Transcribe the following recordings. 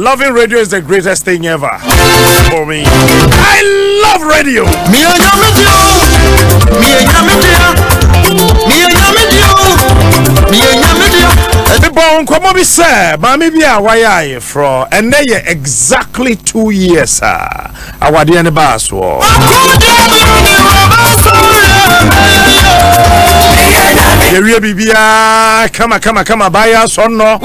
Loving radio is the greatest thing ever for me. I love radio. Come on, sir. Maybe why from and they exactly 2 years. I was in the bus. Come on, buy us or no.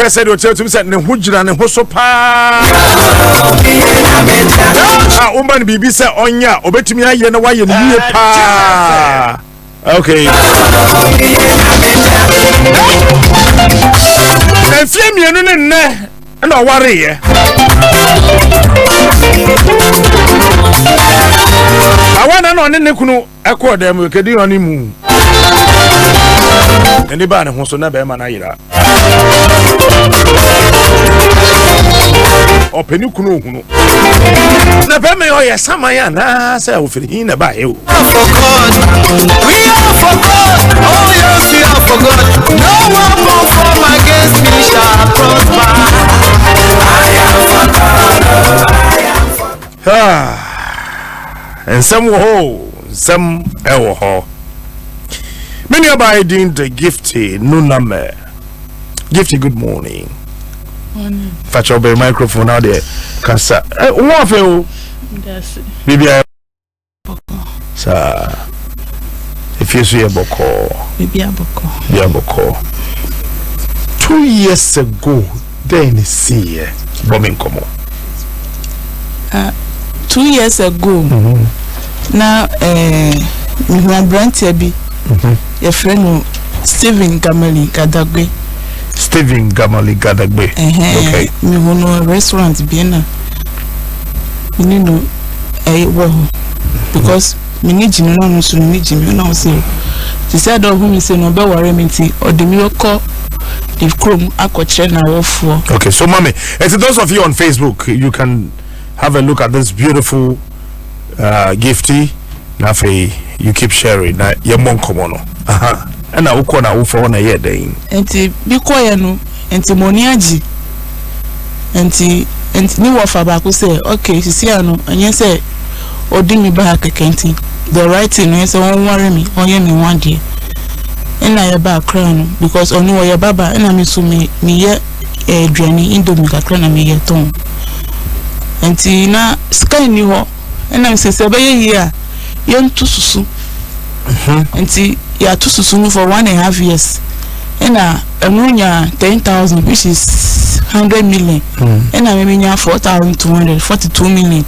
Said hotel to set the Hujra and Hosopa. Woman BB said on ya, obey me. I know why you need pa. Okay. And flame you no worry. I want to know any Kuno accord them with a on him. And the band wants to never manage. Open you Kuno. Never may I Samayana self in a bio. We are forgot. Oh, yes, we are forgot. No one more from against me shall prosper. And some ewo many abiding the gifty no number. Gifty, good morning. Morning. Fetch your microphone out there. Kasa. What for? Yes. Bibi. Sir. If you see a boko. Bibi aboko. Bibi aboko. 2 years ago, then see bombing come. 2 years ago. Now, my brand be your friend Stephen Gamali Gadagbe. Stephen Gamali Gadagbe. Okay. Me no restaurant be na. Me no because me need you no so need you no say. She said who me say no be worry me ti or the me call the chrome akoche na wo for. Okay, so mommy, and to those of you on Facebook, you can have a look at this beautiful gifty. Nafe, you keep sharing. Na ye mon komono. Aha. And I will na ufo na ye day. Enti bikoye no, enti moniaji. Enti ni wafa ba ko say, okay, sisi ano, anya say odi mi ba kekenti. The right thing no say won worry me, onye me one day. Na ye ba kra no because onu wo ye baba, na me so me ye aduane indomie kakra na me ye ton. Enti na sky ni ho, na me say be ye here. Young to susu. Enti ya to susu for 1.5 years. Ena emunya 10,000 which is 100 million. Ena meminya 4,242 million.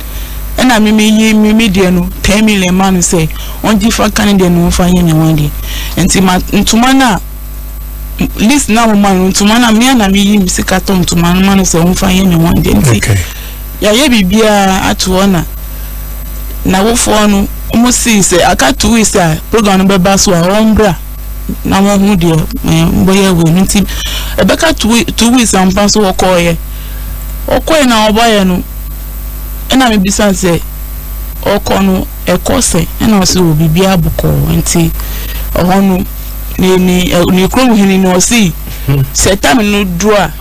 Ena mimi dia no 10 million man say on different Canadian no fa yen one day. Enti ntuma na list na man ntuma na me na me yi misika to ntuma na man say on fa yen one day. Enti ya ye bibia atu ona na wo fo no Musi say aka 2 weeks program be ba so ombra na mo hu de boye we nti e be ka 2 weeks ampa so okoye na oboye no na me bisa say okono ekose na so bibia boko nti ohonu ni krom hini no si setam no dro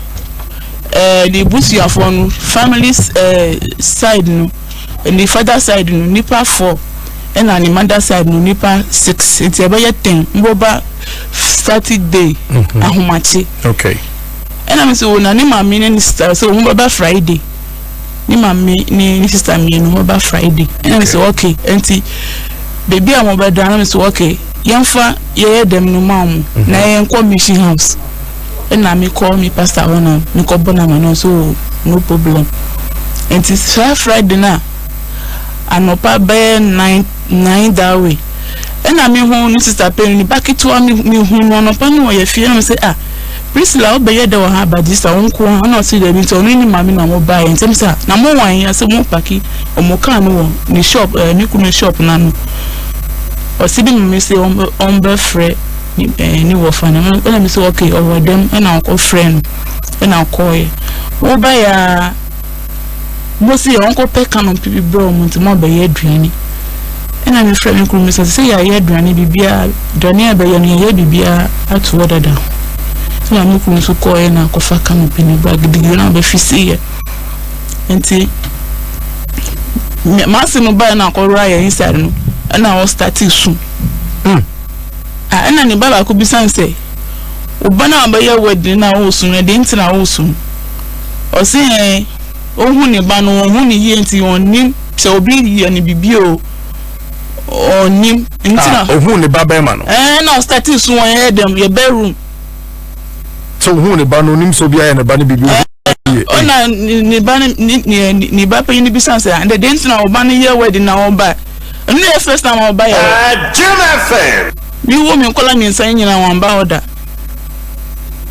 the busuafo no families side no and the father side no nipa 4 and on the mother side no nipa 6 it's about 10 mboba Saturday ahumachi. Okay. And I'm so na ni mami ni sister so mboba Friday ni mami ni sister mi no mboba Friday and I'm so okay enti baby am mboba dan I'm so okay yamfa ye dem no mam na yen ko mission house and na me call me pastor one me ko bona no so no problem enti Friday na anopa be 9 that way and I mean who sister pay ni back to me who no anopa no ye fie no say Priscilla obeye de wo ha ba this wonko na see the bit oni ni mami na mo buy ntem say na mo wan ya say mo paki o mo kan no ni shop ni kunu shop na no o si bi me say on be free ni wo fa na me say okay over them na ko friend na ko ye wo ba ya mo si onko pe kanon pipi bro mo nti mo be ye aduani ena me frɛ me kunu so say ya ye aduane bibia aduane abaye no ye bibia atu odada so na me kunu so ko ye na kofa ka me pini bag digi na be fisi ye enti masi no ba na ko raya inside no ena o start su ena ni baba ko bisan say obana abaye wedding na wo sun e de ntina wo sun o se ohun ni ba no ohun ni ye enti onim se obi ye ni bibio onim ntina ohun ni ba be ma no na start su won ye dem ye bedroom so ohun ni ba no onim so bia ye ne ba ni bibio ona ni ba ni ba pe ni bisan say and de ntina oba ni ye wedding na oba no the first time oba ye Adom FM mi wo mi kola mi nsan nyina wan ba oda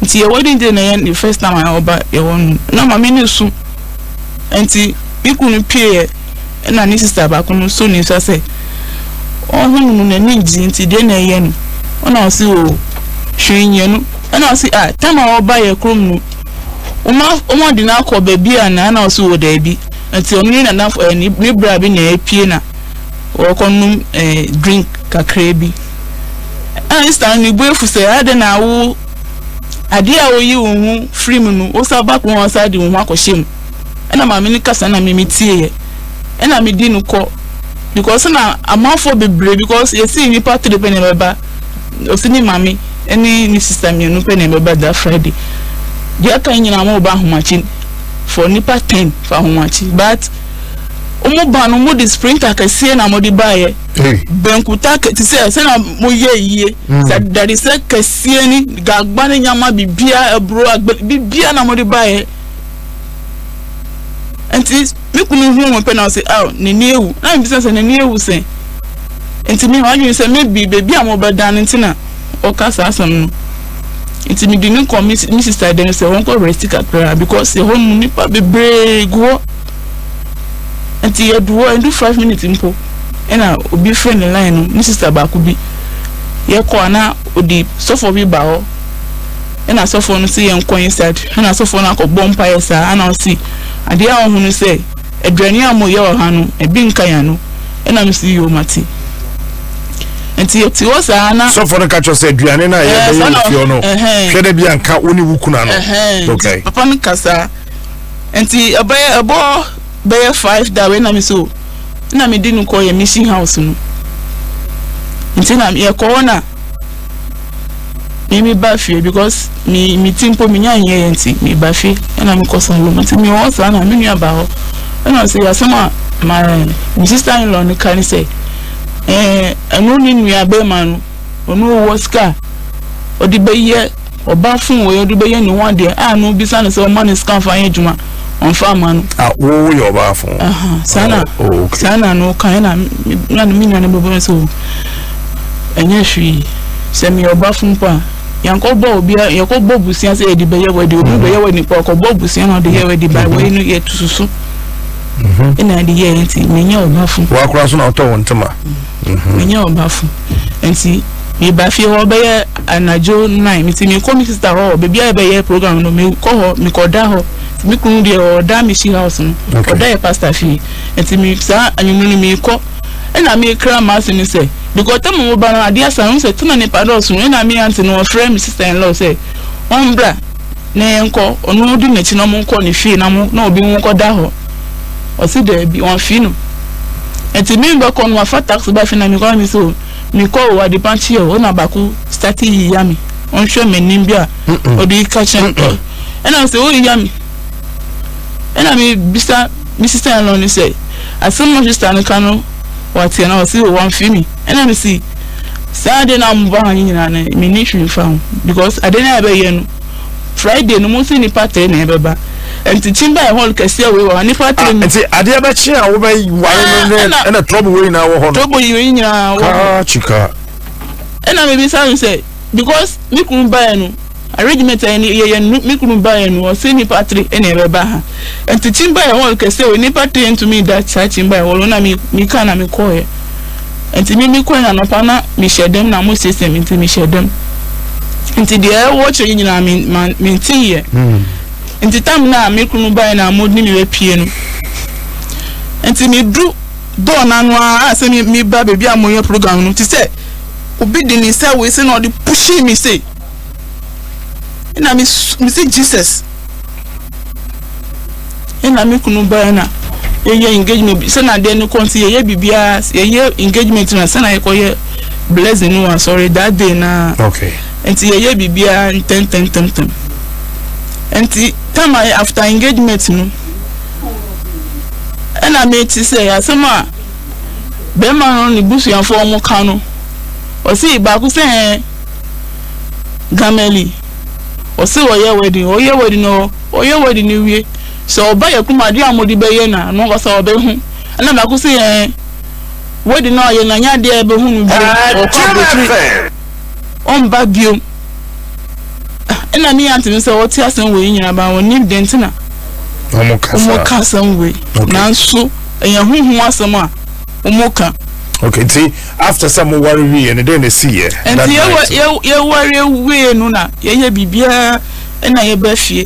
nti ye wedding day na the first time I oba ye won na ma me ni su enti ikunu pie na ni sister ba kunu so ni so say ohun nu na ni ji nti de na ye no ona o si o hwenye no na o si time oba ye krom no o di na akọ baby na o si o da bi nti oni na na ni bra bi na pie na o konum drink kakra bi stand ni boefu say ade na wo ade a wo yi wo hu free mu no o sa back won sa di wo akọhyem na ma me ni kasa na me metie ye na me di no ko because na amafo bebre because you see ni part 3 pe na beba o si ni mami any sister me no pe na beba that Friday dia kan nyina mo ba homachi for nipa 10 for homachi but omo ba no mo di sprinter ka sie na mo di ba ye benkuta ti se na mo ye yie that is ka sie ni gagba ni nyama bibia ebro bibia na mo di ba ye enti me kunu hu mo pe na say neni ewu na bi say neni ewu say enti me wan you say maybe baby am obedan ntina o ka sa asam no enti me di ni come me sister dem say won ko rest kakra because e hon nipa bebre go enti e do 5 minutes mpo ena obi friend line no ni sister ba ku bi ye ko na odi sofo bi ba ho ena sofo no say yen ko inside ena sofo na ko bompa yesa ana o si ade a ohunu say aduane amoye oha no ebi nkan no ena me si yo mati enti eti wo sa na sofo no ka cho say aduane na ye be yo fio no hwede bia nka woni wukuna no okay papa no kasa enti abo be 5 da we na me so na me di no ko ye mission house no enti na me ko na me ba fie because me timpo me nya ye enti me ba fie na me ko san lo enti me wo sa na me nua ba ho na say asema my sister in law ni kan say enu ni nua be ma no onu wo ska odi be ye oba fun wo odi be ye ni one day no bisa no say o man scan fa yen juma on fa ma no wo yo ba fun sana sana no kan na me nua ne bobo so enye hwi se me oba fun pa yanko bo obi yanko bo busia say edi be ye we di obi be ye we ni pa ko bo busia no de ye we di ba we no ye tususu ina di ye enti menya oba fun wa kura so na to won tema menya oba fun enti me ba fi ho be ye anajo 9 mi ti mi ko mi sister ho be bia be ye program no me ko ho mi ko da ho mi kunu de o da mi shi house no o da ye pastor fi enti mi sa anyumu ni mi ko ina mi kra ma se ni say because tell me about na dia san say tuna ne pado so ina mi auntie no friend mi sister in law say ombra na enko onu di na chi no mo nko ni fi na mo na obi mo nko da ho o si de bi on fi no enti mi ba ko no afa tax ba fi na mi ko mi so mi ko wa di panchi o na ba ku start yi ya mi on hwe me nim bia o di ka chen ena say o yi ya mi ena mi bisa mi sister in law ni say asem sister no kanu what you know see one for me and let me see Saturday na mba hanyi nyina na me ni hwe fa because I didn't have a Friday no mo see ni party na ebeba enti chimba e hall kase we wa ni party enti ade aba chi a wo be ware no na trouble we na wo ho no trouble yi nyina wo chika and I be say because me kun ba no arrangement any ye me kun ba no o see ni party na ebeba ha enti chimba e hall kase we ni party to me that chimba e hall na me kana me call ye enti me ko na no pa na me shedem na mo system enti me shedem enti de watch you nyina me tie enti tam na me kunu bai na mod ni me pie no enti me dru Don anwa say me ba baby amoye program no ti say obi de ni say we say no dey pushing me say na me say Jesus na me kunu ba na ye engagement say na dey no konti ye bibia ye engagement na say na ye koye blessing no sorry that day na okay enti ye bibia ten enti time after engagement no na me ti say asema be ma no ni busu yan fo mo ka no o si ba ku say gameli o si oye wedding no oye wedding ni wie so oba ye kuma di amodi be ye na no ko so obe hu na ba ku say wedding no ye na nya de be hu no bi o ko be on ba bio na mi anti say o ti asan we nyina ba won ni dentina omo ka san we na so eyan huhu asam a omo ka okay see after some worry we and then they see ye and ye worry we no na ye bibia na ye ba fie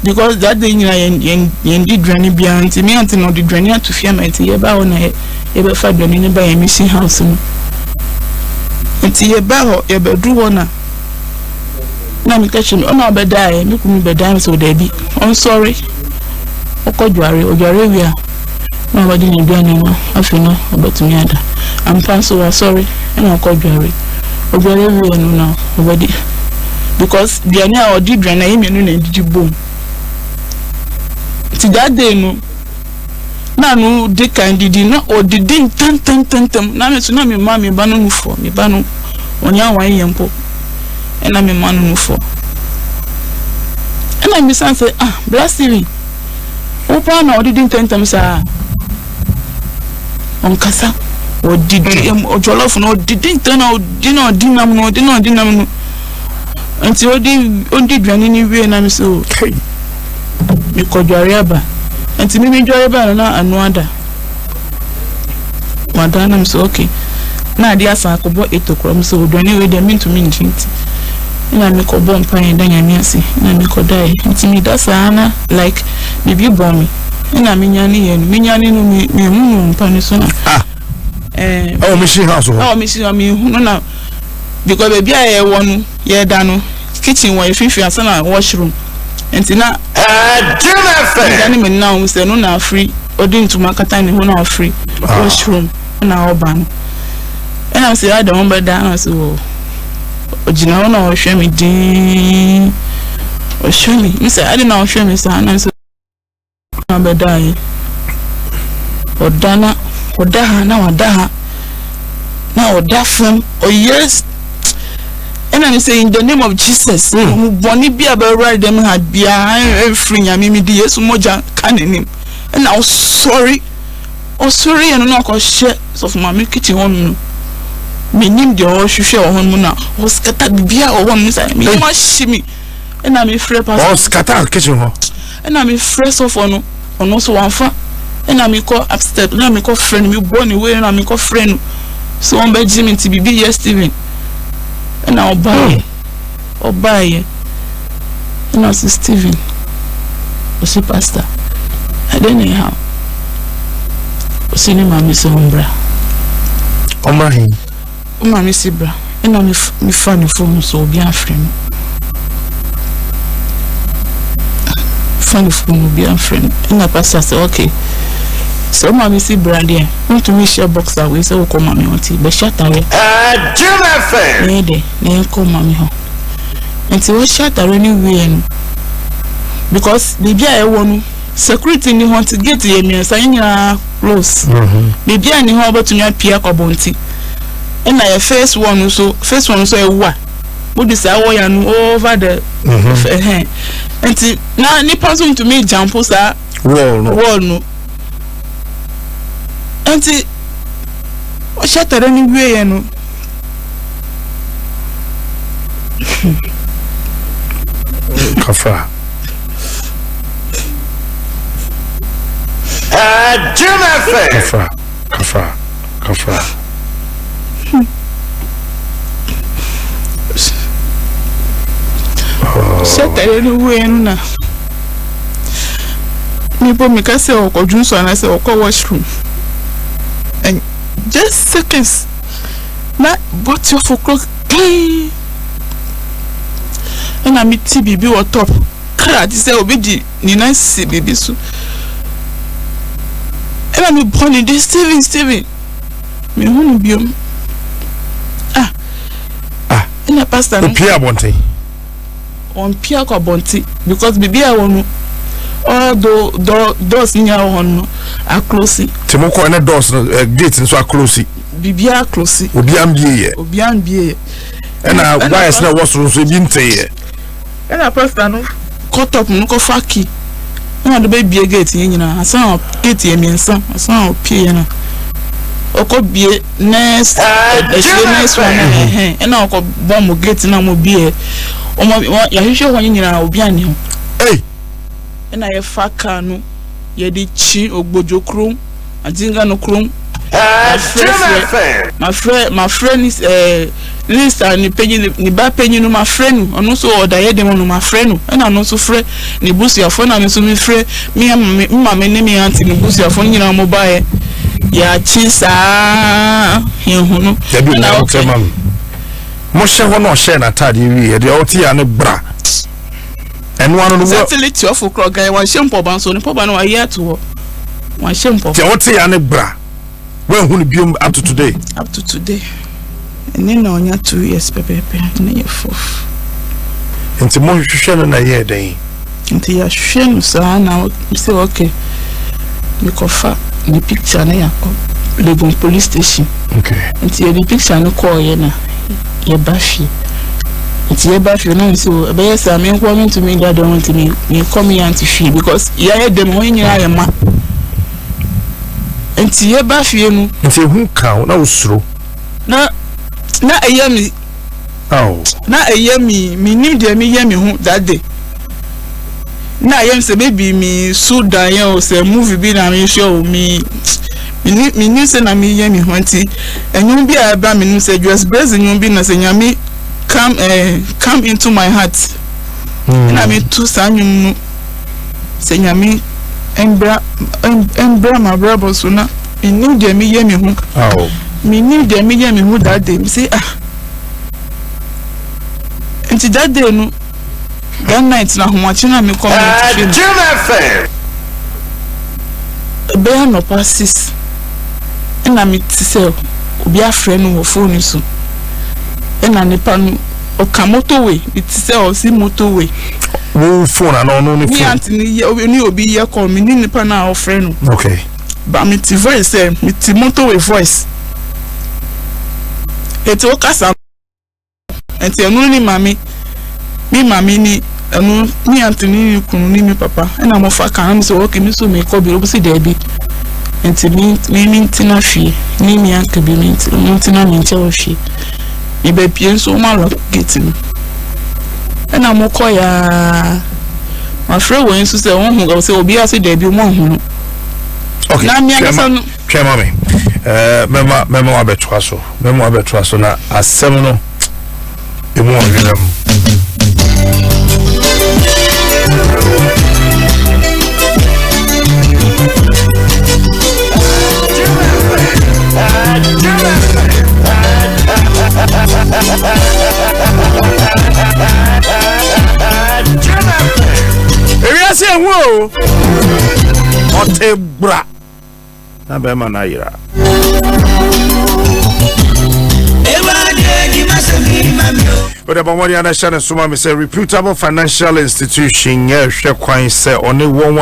because that day nyina ye ndi dwani bia anti mi anti no di dwani to fie ma anti ye ba ho na ye be fa dwani ni ba ye mission house no anti ye ba ho ye be du ho na mi catch me ona be die mi ku mi be die so dey bi I'm sorry okodware we a na wadi ni dwani no afino obetumi ada I'm so sorry na okodware we no na wadi because dwani a odi dwani na yemi no na didi bom ti that day no na no de kan didi na odidi tan na me so na me ma me ba no mufo me ba no onya wan yempo na me ma no mufo na me san say blessing opa na odidi tan sa on kasa odidi ojolof no odidi tan na odinam no anti odi dwani ni wie na me so mi kodware aba anti mi dware aba na anu ada madana me so okay na adi asa akobo etokrom so dwani we dey mean to me ntinti na me ko bon pan da nyame ase na me ko dai anti mi da sana like bibi bon mi na me nyane no me mu pan so na mission house mission me no na because baby aye wonu ye da no kitchen won fifi asa na washroom enti na Adom me now say no na free odi ntuma kata ni ho na free washroom na oba no and I say Adom be da na so ojina ho na o hwe me din o hwe me say ade na o hwe me say na so na be da yi odana odaha na wadaha na odafum oh yes. And I say in the name of Jesus, boni bia be right them had bia free nyame me di yesu moja kanenim. And I was sorry and no ko share so for my kitchen home. Me nim de o hwehwe o hon mu na o skata bia o won say me ma shimi. And I me free pastor. O skata kitchen ho. And I me free so for no ono so wan fa. And I me call upstairs, and I me call friend me born away and I me call friend. So on be Jimmy to be yes Steven. And I'll buy and I say Steven was a pastor I don't know how was in my miss Umbra Mama Sibra and I'm me funny phone so be a friend funny phone will be a friend and the pastor said okay so Mama Sibra there want to miss your box away so come mommy want to but shut away ne come mommy ho enti we shut anywhere because baby I won security ni want to get here me saying close baby ani ho obatumi apia kwabonti na your first one so e wa body say wo ya no over the enti na ni person to me jump sa wall no enti o shut anywhere no Kafra. Kafra. Shut anywhere na. Me po me ka se o ko junso na se o ko washroom. and just seconds na got 12 o'clock clean and I meet TBB or top crowd say obedi ni na si bibi so and I me born in this Steven me hunu biom and a pastor no pia bonte on pia ko bonte because bibi a wonu all doors nya wonu are close timoko ene doors gate nso are close bibi are close obi ambie and why is na was so bi nteye and a pastor no cut up no ko faki na do be bie gate nyina asan gate yemiensa asan opie na oko bie next next one and na oko bomb gate na mo bie o ya hwehwe ho nyina obi ani ho and I faka no ye di chi ogbojo krom adinga no krom my friend is list and page ni ba page no my friend ono so order ye dem no my friend and I no so frɛ ni busu ya phone na so me frɛ me mama ne me auntie ni busu ya phone nyina mo ba ye ya chi saa he hu no na o tema mo hye ho no hye na tade wi ye de o ti ya ne bra and one of the certainly 12 o'clock guy one shempo ban so ni po ban no here to one shempo te o ti ya ne bra when hu ni biom up to today and then on 2 years pepe na ye fof enti mo hwehwe no na ye den enti ya hwehwe no sa na say okay me kofa the picture na ya ko Legon police station okay enti the picture no call ye na ye bafi enti ye bafi na so be yes am coming to me that don't want me come here to feel because ya dem ho nyina ya ma enti ye bafi no enti hu ka na usuro na ayemi na ayemi me nim de me yemi hu that day na ayem say baby me so dan o say movie bi na me show me nim say na me yemi hu enti enyum bi a ba me nim say just brace enyum bi na say nyame come into my heart na me to sanyum no say nyame embra my brother so na me nim de me yemi hu me knew the media me who that day. Me say and that day no that night na how much na me come to be no passes and I me say obi a friend no phone so and na nipa no o ka motorway it say o si motorway wo phone na no me auntie ni obi ye call me ni nipa na o friend no okay but me ti voice say me ti motorway voice eti o kasa enti enu ni mami ni enu ni antini ni kunu ni mi papa na mo fa kan mi so okay mi so me ko bi o si de bi enti mi ntina fie ni mi anka bi mi ntina mi nche o fie mi be pie so ma lo gate ni na mo ko ya ma frɛ wo nso se won hu go se obi ase de bi mo hu okay na mi asa no twa mami mema wa betwa so na asem no emu onwinam Eriasi enwo otebra na be ma na yira But about what you understand, Suma say reputable financial institution, yeah, share coin say only one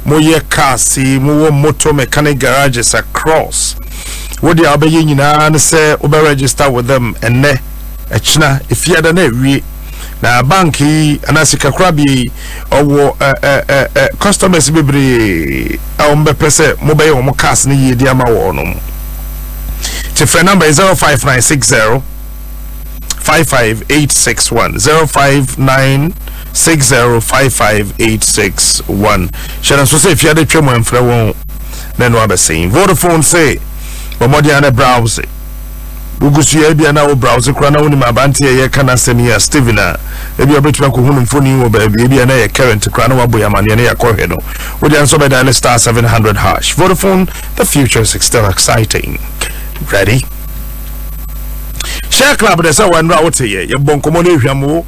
moye kasi, mo motor mechanic garages across. What the abe and say obe register with them and ne echna if you had a na banki anasika krabi owo customers bebre ombe pese mo be wo cars ni yedi ama wo no. The phone number is 05960 55861 05960555861. Sharon so say if you had a twem en fra won then no be saying Vodafone say Bomodiana browse Ugusu ya ebi na wo browse kura na woni mabante ye kana semi ya Steven a ebi obetuma ko hunu mfoni wo ba ebi na ye current kura na wabo ya mane na ya kohwe no wo dey answer by dial star 700 hash. Vodafone, the future is still exciting. Ready? Share club de say wan ra wote ye bonkomo na hwamo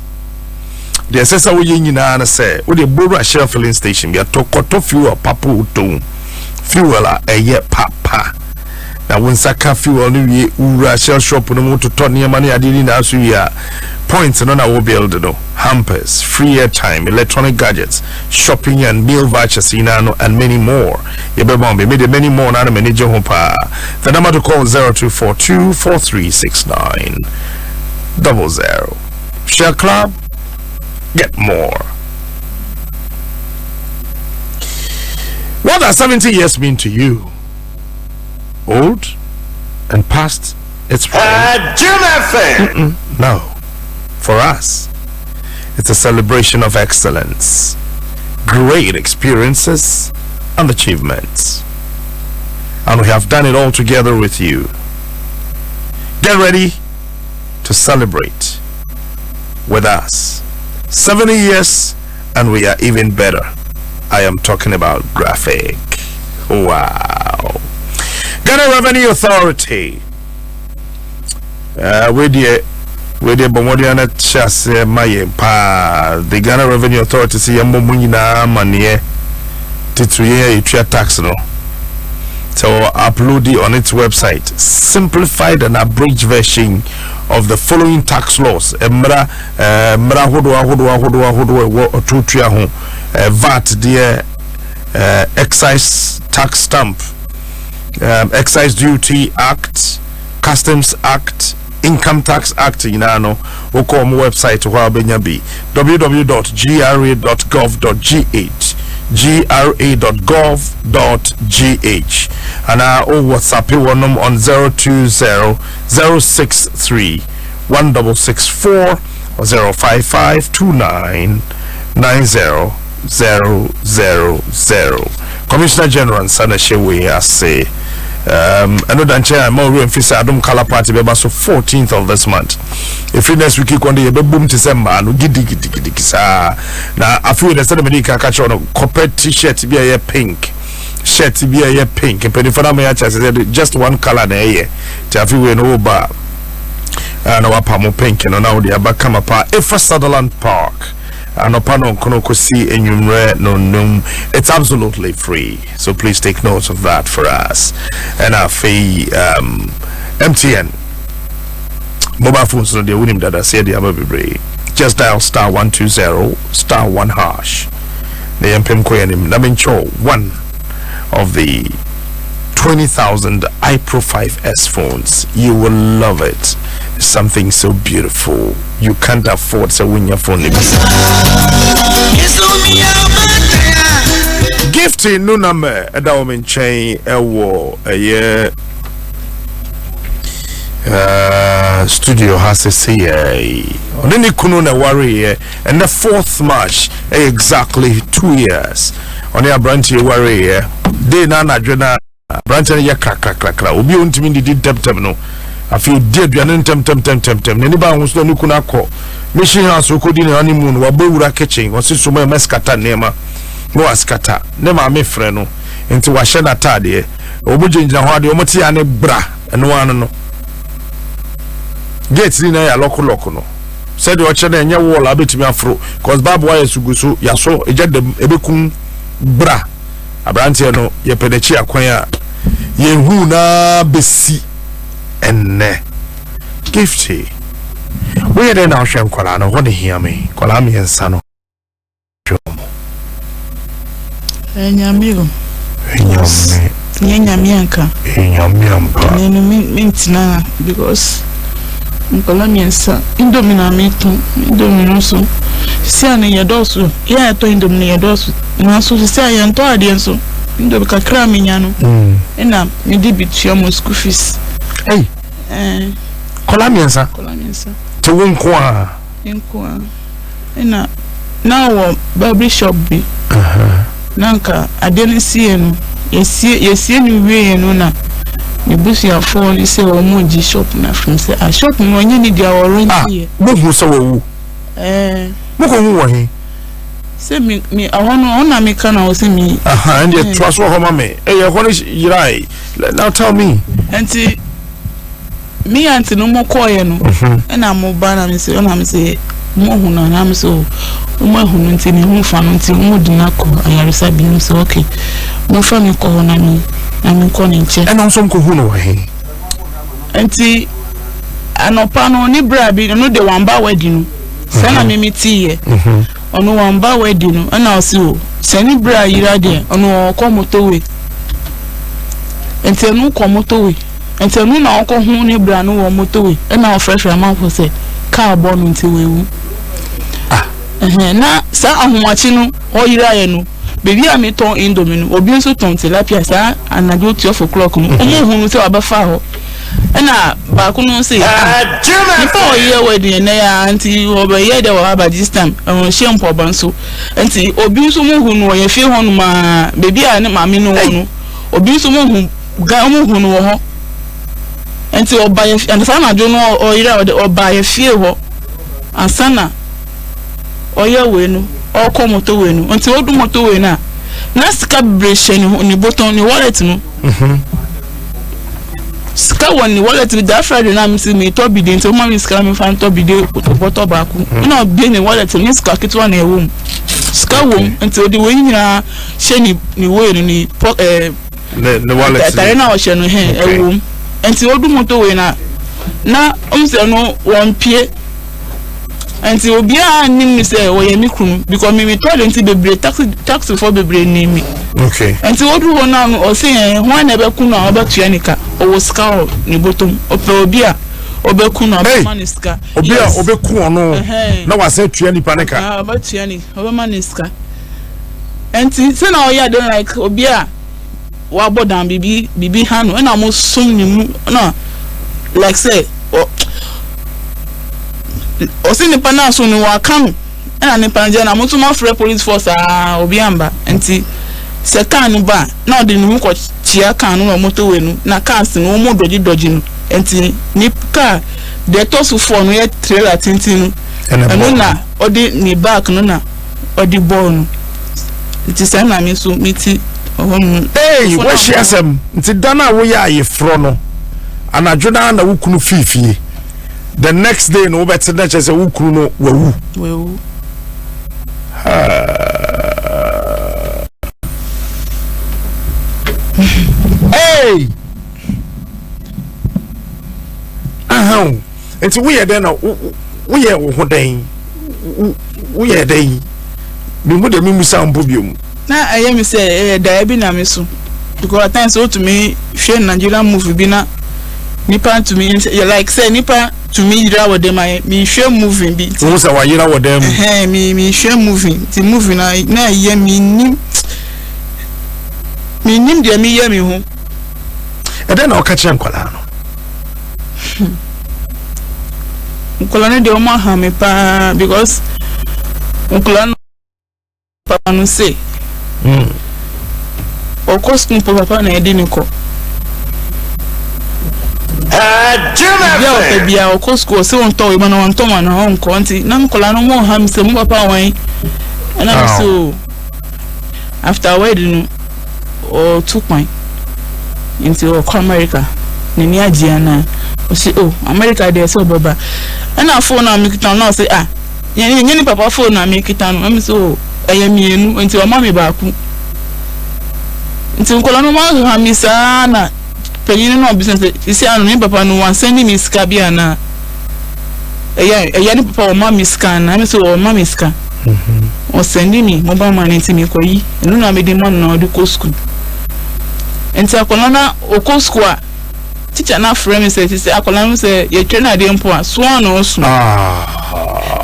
de say wo ye nyina na say wo de boru a share filling station bi atokoto fuel papo to fuel a eye papa. Na wonsaka fuel no wie ura shell shop no mo to turn your money adini na so ya points no na wo build no hampers, free airtime, electronic gadgets, shopping and meal vouchers and many more. You be made many more na manage home pa. The number to call 0242436900. Share club, get more. What does 70 years mean to you? Old and past its prime? No. For us, it's a celebration of excellence, great experiences, and achievements. And we have done it all together with you. Get ready to celebrate with us. 70 years, and we are even better. I am talking about Graphic. Wow. Ghana Revenue Authority. With the Bomodiana Chas Maye Pa, the Ghana Revenue Authority say Yamomuna Manie Tituye Itria tax no. So upload it on its website. Simplified and abridged version of the following tax laws. Mra hodwa tutria ho VAT dear excise tax stamp, Excise Duty Act, Customs Act, Income Tax Act inano oko mo website ho abenya bi www.gra.gov.gh gra.gov.gh and our WhatsApp one on 020-063-1664 or 055-2990-000. Commissioner General Sana Shewe has say another chair more room for Adom Color Party be so 14th of this month. If next week on the boom December no gidi sa na afu the said medical catch on corporate t-shirt be a pink shirt be a pink and penny for me said just one color na here to afu we no ba na wapa mo pink no now the back come apart if Sutherland Park and upon kono kosi enyumre no num. It's absolutely free, so please take note of that for us. And our fee MTN mobile phones no dey winim dada say dey ababebre. Just dial star 120 star 1 hash. The MPM koyanim na mencho one of the 20,000 iPro 5S phones. You will love it. It's something so beautiful. You can't afford to win your phone. Gifting no number Adom chain ewo a studio has a CA. Only kuno na worry and the 4th March exactly 2 years. On your branch you worry day na jena branch ya crack obi ontimi did tem no I feel dead and tem neba won so ni kuna ko mission house ko di na honeymoon wa bawura kitchen wo so mo meskata nema no askata ne ma me frɛ no enti wa hye na tade obujenjina ho ade omoti ya ne bra eno anu no gate ni na ya lock no said o che na enye wall abetimi afro cause babu wa yesuguso yaso ejadem ebekum bra abrantie no ye pedechi akwan a yehu na besi enne gifty we dey now hwem kwala no ho ne hia me kwala me ensa no hwem enyamigo enyamianka enyamiampa nenu mintina because nkola me ensa indomina metu indomino so si ane yedoso ya to indomina yedoso na so si aya nto ade enso indomi kakra me nya no na me di bitua mo school fees kola miensa to wonko a na wo barber shop bi nanka ade ne sie no yesie ni wie no na me busi a phone say o mo ji shop na from say a shop no nya ni dia o rent here mo hu so wo mo ko hu wo he say me ahono ona me kana o say me and the trust wo homa me ye ko ni yirai now tell me enti me anti no mo koye no na mo ba na me say ona me say mo hu na me say mo hu no nti ni hu fa no nti mo dina ko ayaresa bi no say okay mo fa me ko na me ko ni nche and also ko hu no he enti anopa no ni bra bi no de wamba wedding no say na me meti ye ono wamba wedding no na o si o say ni bra yira de ono ko motowe enti no ko motowe enti no na ko hu ni bra no wo motowe na o fresh man for say car born nti wewu na sa ahomachi no o yira ye no baby a me ton indomie no obi nso ton tilapia sa anadio 12 o'clock no omo hunu se obafa ho na ba ku no se nipa o ye wedding na ya anti oba ye de wa ba this time on shempo banso anti obi nso mo hunu o ye fie ho no ma baby a ne mame no no obi nso mo hunu ga mo hunu wo ho anti oba ye and sa na jo no o yira oba ye fie ho ansana oye we no oko moto we no nti odu moto we na sika breshe ni button ni wallet no sika won ni wallet with that Friday na me see me to bi de nti o ma me sika me fan to bi de bottle ba ku na bi ni wallet ni sika kitwa na ewum sika wom nti odi we nyina she ni we ni the wallet tare na o she no he ewum nti odu moto we na o se no won pie anti obi a nim say wo ye mi kunu because me told nti bebre taxi for bebre ni mi okay anti odu ho na o say ho na be kunu a obetua nika o wo ska ni bottom obi a obekunu obemaniska obi a obeku ono na wa say tua nipa nika obetua ni obemaniska anti say na o ya don like obi a wa bodan bibi hanu na mo sum ni mu na like say osi nipa na so ni wa kanu na nipa nje na mutuma free police force obi amba enti se kan ba na odi ni ko chia kan no moto wenu na cars no mo doji no enti ni car de tosu for no ye trailer tintin no na odi ni back no na odi ball no enti se na mi so miti hey we Y'asem nti dana wo ya ye fro no anadwona na wukunu fifie the next day no better than just a wukunu no wewu hey it's we are then we are wo den we are den me mu de me musa mpobiom na ayemi say da bi na me so because at times so to me share Nigerian movie bi na nipa to me like say nipa to me yira wo dem me share movie bi wo say wa yira wo dem me share movie the movie na ye me nim de me ye me ho e den na o ka che nkwala no nkwala no de o ma ha me pa because nkwala no papa no say o cost no papa na e di ni ko yeah, bia o ko school se won to we ma na won to ma na won ko nti na nkola no mo ha mi se mo papa wan na so after wedding o tukwan nti o ko America ni ni agia na o se America dey so baba na phone na mi kitan na say ni papa phone na mi kitan no mi so mienu nti o ma mi ba ku nti nkola no ma ha mi sa na penyin no business isi anu ni papa no wan send me ska bia na ni papa o ma mi ska na me so o ma mi ska o send me mobile money nti mi koyi enu na me di man na o di ko school enti akola na o ko school a teacher na frame say akola no say ye twa na de mpo a so na o so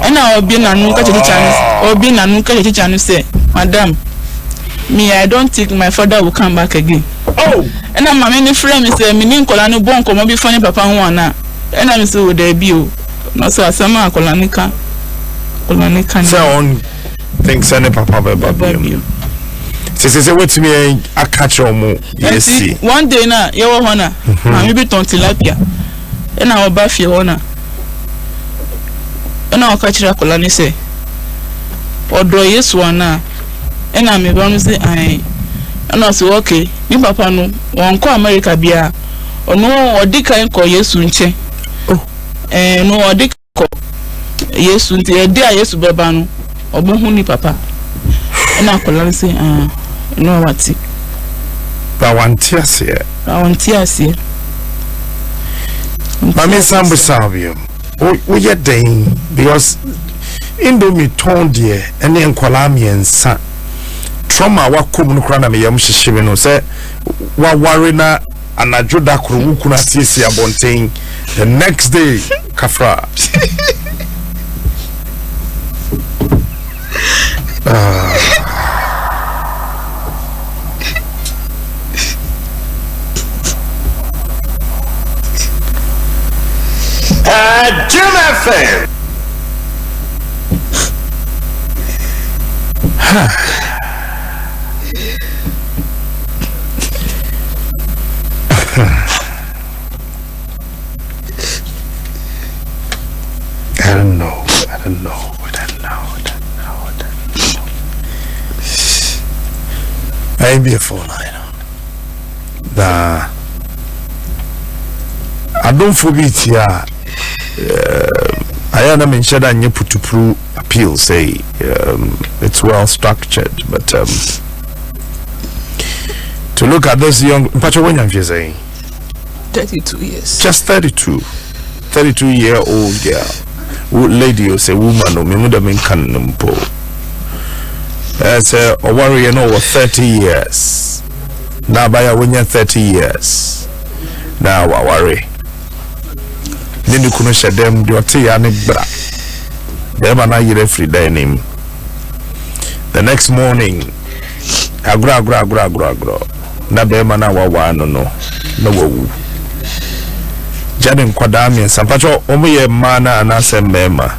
ena obi na nu ka teacher no say madam me I don't think my father will come back again. And I'm many friends say me nin kola no bon ko mo bi fani papa ho ana. And I'm so there bi o. No so asama kola nika say on think send papa be baby. say what me a catch omo. Yes. One day na you hona. Ma be ton tilapia. E na oba fie hona. E na o ka kire akola ni say. Odo Yesu ana. E na me ba no say ai. E na say okay. Ni papa no won ko America bia. Ono odi kan ko Yesu nche. Oh. No odi ko Yesu nti e dia Yesu beba no. Obo hu ni papa. E na akola ni say no wati. Ba wantiase. Mami sambu sabium. We get day because Indomie ton dear and then Kolamian son. Trauma wa kum no kra na me yam hyehye no say wa worry na anajo da kro wuku na tiesie abonten the next day kafra. Adom FM. I don't know. I be a phone line. I don't forget here. I am mentioned that you put to prove appeal. Say it's well structured, but to look at this young Pachawan, you say 32 years. Just 32-year-old girl, lady, or say woman, or me would have been canumpo. As a warrior, over 30 years. Now, by a when you're 30 years, now I worry. Then you couldn't share them, your tea and bra. Them and I every day name. The next morning, I gra. Na be man na wa no wo. Jaden kwadami sampacho omo ye mana na sembema.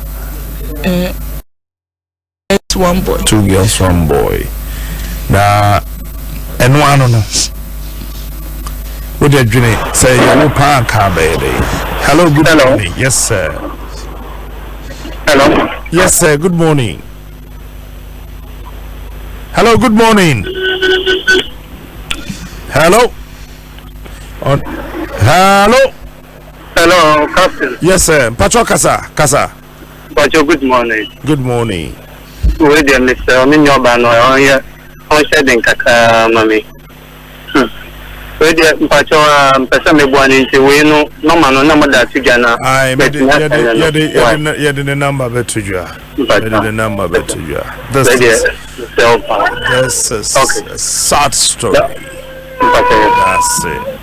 It's one boy. 2 girls, 1 boy. Na eno ano no. What did you say? You park car baby. Hello, good morning. Yes, sir. Hello. Yes, sir. Good morning. Hello, good morning. Hello. Hello. Hello, Captain. Yes, sir. Pacho Kasa. Pacho, good morning. Good morning. Where dear Mr. Ominyoba no here. On shedding kaka mami. Where dear Pacho person me born into we no man no number that you gana. I made the number better you. The number better you. This is a sad story. That's it.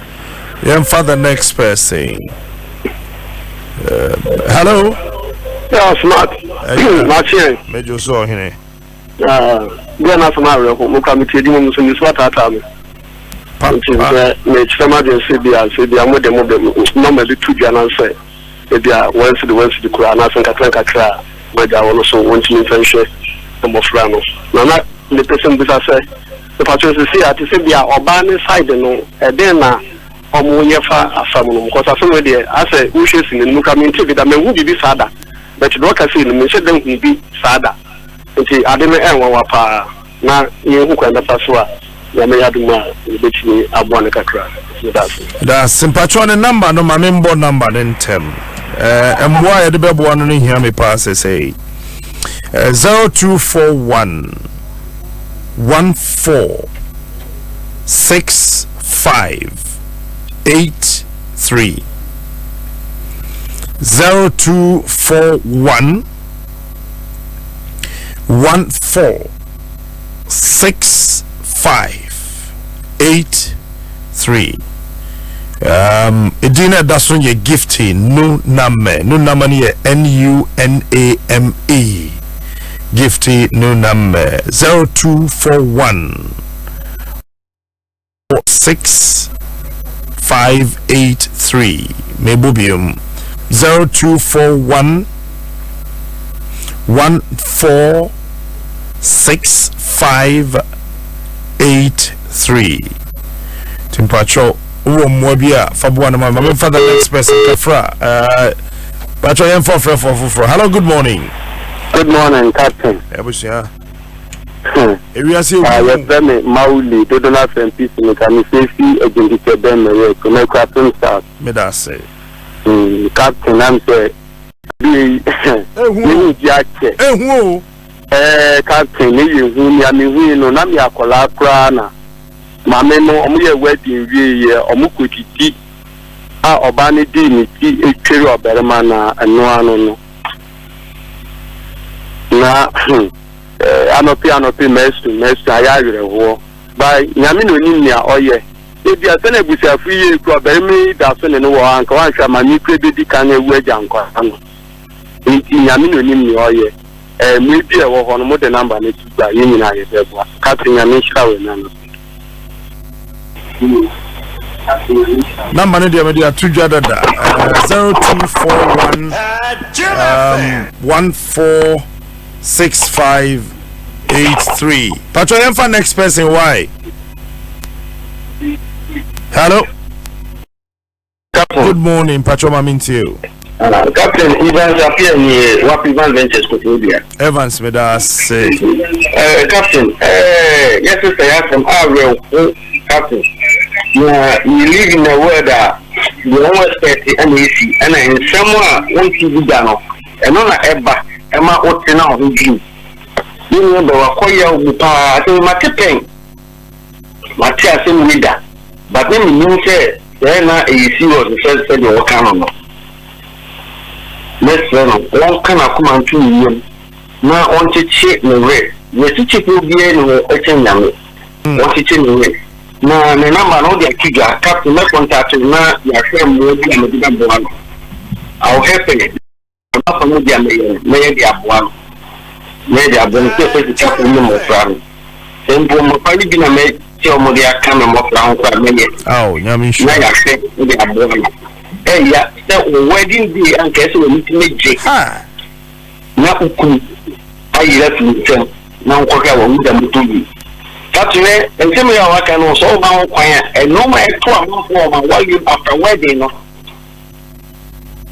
Yeah, for the next person. Hello. Yeah, smart. Machine. Major so here. Gana samaro ko mo kamiti di mo so ni swata ta me. Me chama de se bia mo de no me tu bia na say. E bia once the kura na so kakra mo ja wo so wonti ni fanhwe mo fra no. Na the person bi say the patron say ati se bia oba ni side no e den na omo yefa afamu no because afamu de ase wo hwe sin no kamiti bi da me hu bibi sada. But do ka say no me se dem hu bi sada. Nti ade me enwa wa pa na ye hu kwanda paso a ya me yaduma betini abwa ne kakra. That's sympatron number no mamembo number then tem. Mwa ya de bebo no hia me pass say 0241 146583 0241 146583 edina dason ye gifty no name ni NUNAME gifty no name 0241 6583 mebubium 0241 146583 Timpacho Mwabia Fabuana Mama for the next person Kafra Pacho Yen for hello, good morning. Good morning, Captain. Ebusia. Yes, Mauli, they don't have some peace in the safety against them, to make Captain start. Medase. Captain, I'm saying, Captain, you, I mean, we know Namia Colacrana. Mameno, Omuya wedding, Omukuti, Obani Dini, a trio of Bermana, and no. Na anopi mesu ayare ho by nyame no nimia oye e bia tene busia fuye ku bermi da so ne no wo anka wan hwa ma mi krebedi kan ewu agya nkwa ano nti nyame no nimia oye mu bi e wo ho no mo de number ne tuba ye nyina ye bebo ka tin nyame hwa we na no number ne dia me dia tudwa dada 0241 146583. Pacho Yemfa next person why? Hello. Captain. Good morning, Pacho Maminti you. Captain Evans appear near Wapivan Ventures Kotobia. Evans Medas say Captain, yes sister I from our Captain. You live in a world that you always and easy and in somewhere want to be done and on a Emma Otina who do. You know, the Wakoya Upa, Matipen, Matias in Vida. But then you say, then a serious the first said you walk on. Let's one can come on 2 million. Now, on to check the rate. Yes, to check will be any young. Want to check the rate. Now, the number of the figure, Captain, my contact is not your friend will be a bigger one. I'll help it. Maybe one. Maybe I've been to chapel number from. Then, my family been a mate, tell me they are coming up around for a minute. Oh, Yamish. I accept they are born. Hey, yeah, that wedding day and case we need to make Jake. Now, I left them. Now, what I want them to do. Captain, and tell me how I can also now quiet and no matter 2 months for my wife after wedding.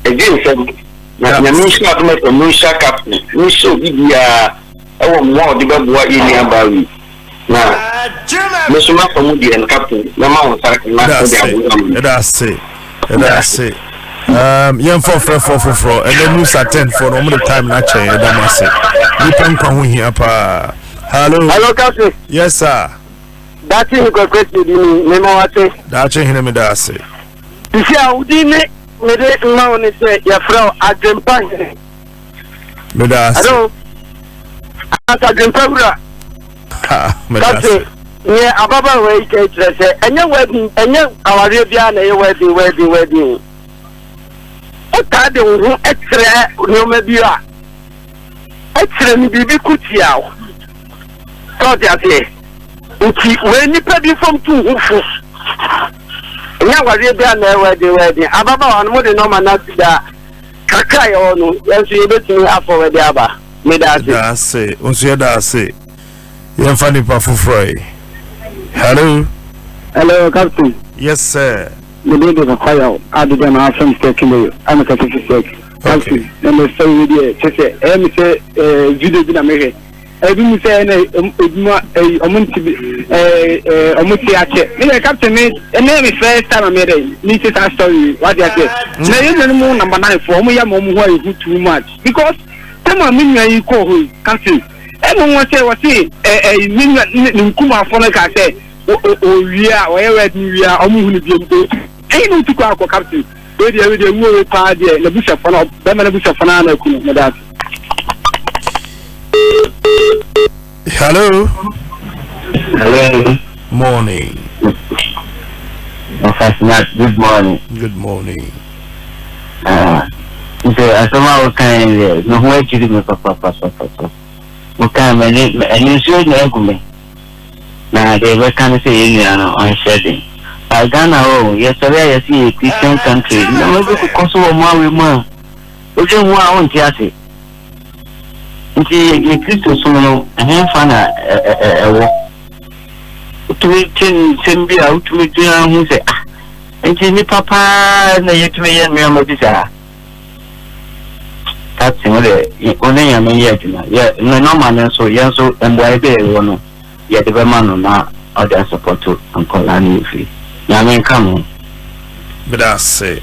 Again, said. Na misha atuma to misha captain misha bibia ewo mo de babuwa ini abawi na mesuma for mu de captain na ma won sark na de abuwa that's it yem for and then Musa 10 for no more time na che da mase ni pen kwa hu hia pa hello captain yes sir that thing go question me mo wate that thing hina me da say isia udine Mede now ni say your friend Adom Medas. Hello. Adom Medas. Yeah, ababa we ke say enya wedding enya aware bia na ye wedding. O ta de hu etre no ma bia. Etre ni bibi kutia. So dia say. Nti we ni pa bi from tu hu fu. Nya wari bia na wedding ababa wan mo de no ma na da kaka yo no yenso ye betimi afọ we de aba me da say onso ye da say ye mfani pa fufroi. Hello captain. Yes sir. Me de the fire Adom na from station I'm a certificate captain and the story there say say video bi na me he ebi mi say na eduma omunti ache me captain me me first time me dey ni say that story what you say na you know number 9 for omu ya mo mu who too much because time me nwa yi ko ho captain mo won say ni nkuma afọ na ka say o wia o ye wedding wia omu hu ni bi mbo no to ko captain we dey wo pa dey na busha fo na be me na busha fo na ku me that. Hello. Morning. Good morning. Good morning. I somehow kind of no way to do papa. Okay, and you me. Now they were kind of saying on shedding. I Ghana, yesterday I see a Christian country. No, we could console more. Which is what I want to say. Nti Kristo so no ehemfa na ewo to me Simbi out to me who say and Jimmy Papa na yet me and me that's only a man yet. Yeah, no man so yes so and why they won't yet the man now other support to Uncle Annie free. Yaman come on. But I say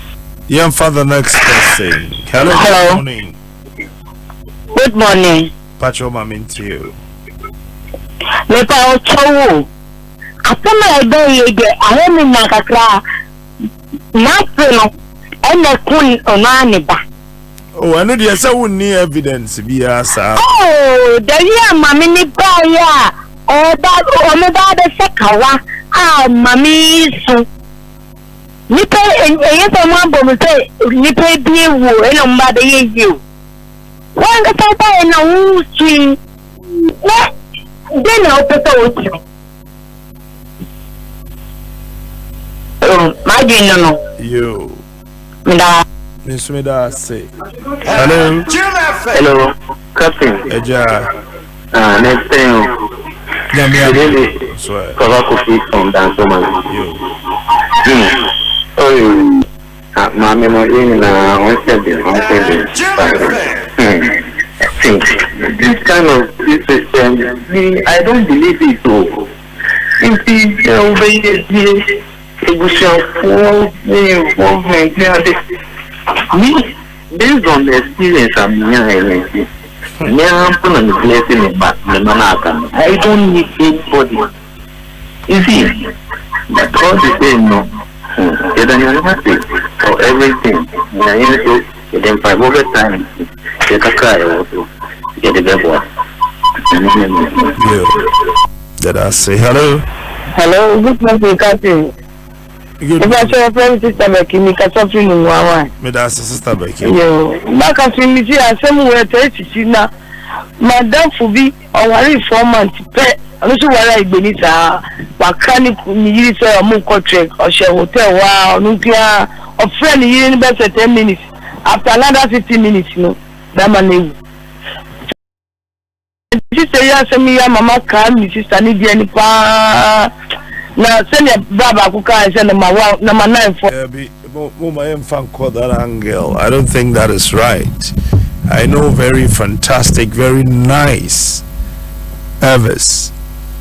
young father next person. Hello. Hello. Good morning. Good morning. Pacho Mamin to you. Lepa Ochowo. Asema ebe yege ahemi nakakra nasino ene kun onani ba. Oh, I know there's any evidence be asa. Oh, the year mami ni ba ya. O me ba de sekawa. Mami su. Nipe yeso mambo mse nipe biwo eno mba de yeyo. Wanga sasa ena uchi. Then I'll put out you. My dear, no. You. Miss Mida say. Hello. Hello. Captain. Eja. Next time. Yami. Swear. Cover coffee from Dwaso You. Oh, my memory na one second. This kind of system, I don't believe it. So, it is based on the experience I'm hearing. I don't need anybody. You see, but all the same, no. For everything, then 5 over time, get a car also. Get a better. Did I say hello? Hello, good morning, Captain. Good If I show a friend, Sister Becky, me catch up in one. Me that's Sister Becky. Yo, back at me, I say we were teaching now. Madam Fubi, or worry 4 months. I'm not sure what I believe. Mechanic, you say a moon contract or share hotel. Wow, nuclear or friend, you in best 10 minutes. After another 15 minutes, no, that man. Sister Y'asem Nie, Mama can, Sister Nidia Nipa. Now send your Baba Kuka and send number 9 for. My fan call that angle. I don't think that is right. I know very fantastic, very nice Elvis.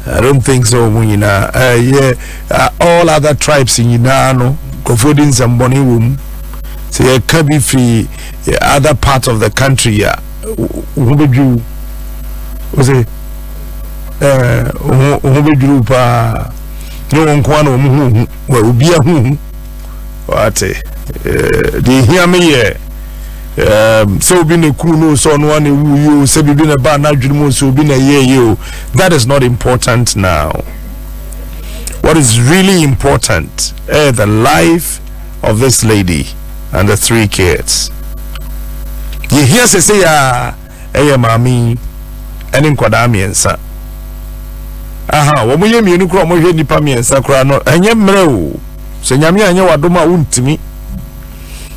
I don't think so. All other tribes in Yinano, Kofodin Zamboni womb. Say, can be free. Other part of the country, who would you? Was it? Who would you? No one can will be a whom. What? Do you hear me? So being a crew, so one you say being a bad now, so being a year. That is not important now. What is really important is the life of this lady and the 3 kids. You hear say hey mami and in Kwadamiensa. Aha, wo moye mienu kro mo hwe nipa miensa kra no enye mre o. Se nyame anya wadoma untimi.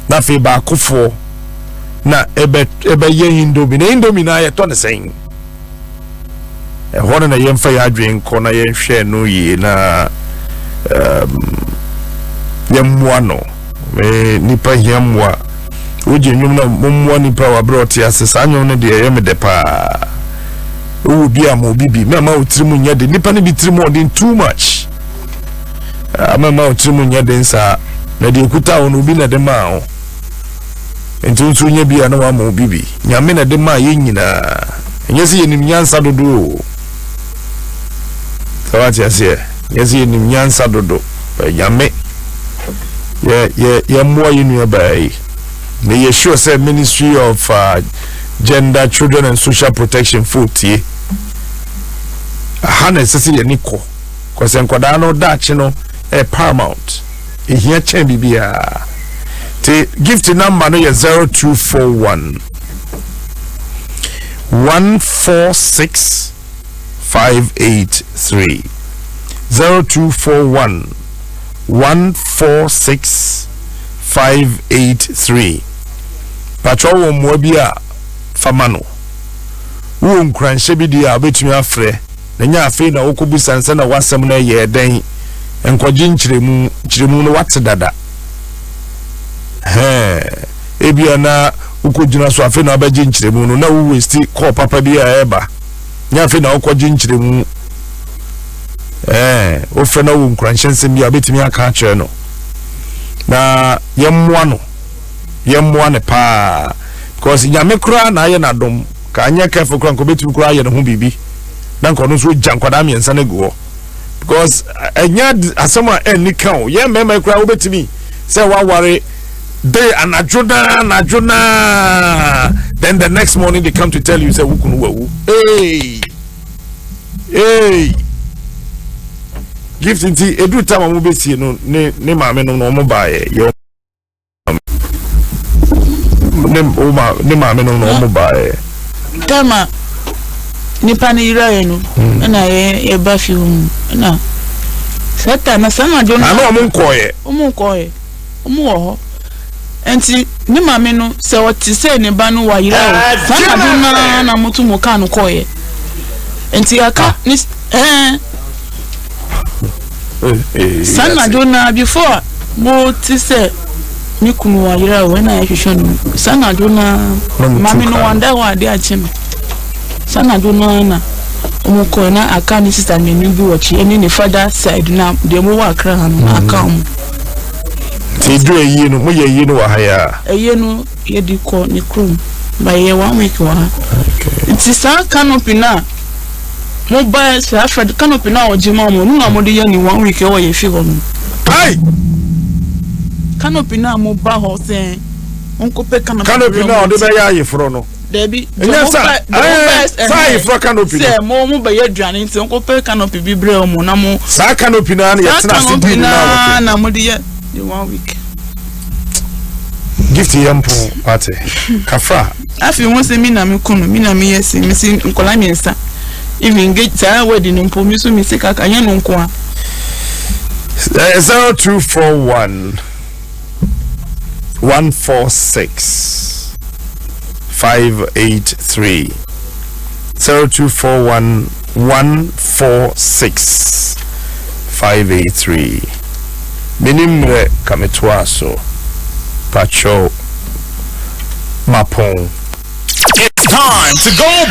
Na fe ba akofo na ebe ye indomi na ye to ne sen. E hono na yemfa ya adwen ko na ye hwe no yi na yemwa no. Me nipa yemwa. Oje nyum na momwa nipa wa brought ya sesa nyum ne de ye me de pa. Oh, be a mobibi. Mamma Trimunya, the Nippon be Trimon too much. Mamma Trimunya densa, Medikuta on Ubina de Mao. And to soon be a no mobibi. Yamina de Ma Yina. And yes, in Yan Sadodo. So what you say? Yes, in Yan Sadodo. Yame. Yeah, more in your bay. May you sure say Ministry of Gender, Children and Social Protection foot ye. Hana sisi Nico. Cause Enquadano Dutch no paramount. Here can be the gift number no 0241 146 583 0241 146 583 Patrol Mobia Famano. Won kranche bi dia betumi afre Nanya afi na okobu sanse na wasem na ye den enkoji nchiremu no wate dada ebia na ukojina so afi na abaji nchiremu no na wo waste call papa bi a eba nya afi na okoji nchiremu ofre na wo nkranhyensem bi abetimi aka akere no na yemmoa ne pa because nyame kura na aye na dom ka anya careful kura nkobetimi kura aye ne ho bibi na nkono so jankwada miensa na go because anya asema eni kan ye mema kura obetimi say wa ware day anajuna then the next morning they come to tell you say wukunu wawu hey gift nti edu time mo besie no ne maame no no mo baaye yo ne maame no no mo baaye tama nipa ni iraye no na ye ba fi hum na sata na sama do na ano mo nkoye omo ho enti ne maame no se woti se ne ba no wa iraye sama do na mutu mo ka no koye enti aka ni sana dona before mo ti say mi kunu wa yira when I hwehwe sana dona mami no wanda wa de ache me sana dona na omo ko na aka ni sister me ni bi wachi eni ne father side na de mo wa kra han aka mo ti do eyi no mo ye eyi no wa haya eyi no ye di ko ni krum ba ye 1 week wa okay it is a canopy na mo ba sa Fred canopy na ojima mo nu na mo de ye ni 1 week e wo ye fi ho no ai canopy na mo ba ho sen onko pe canopy na o de be ya ye fro no debi sa ye fro canopy se mo ba ye duane nti onko pe canopy bi bre o mo na mo sa canopy na ye tena se di na mo de ye 1 week gift yampo party kafra afi won se mi na me kunu mi na me yesi mi si nkola mi nsa even get wedding mpo mi so mi se kaka nya no nko a 0241 146 583 0241 146 583 minimre kametwaso pacho mapon. It's time to go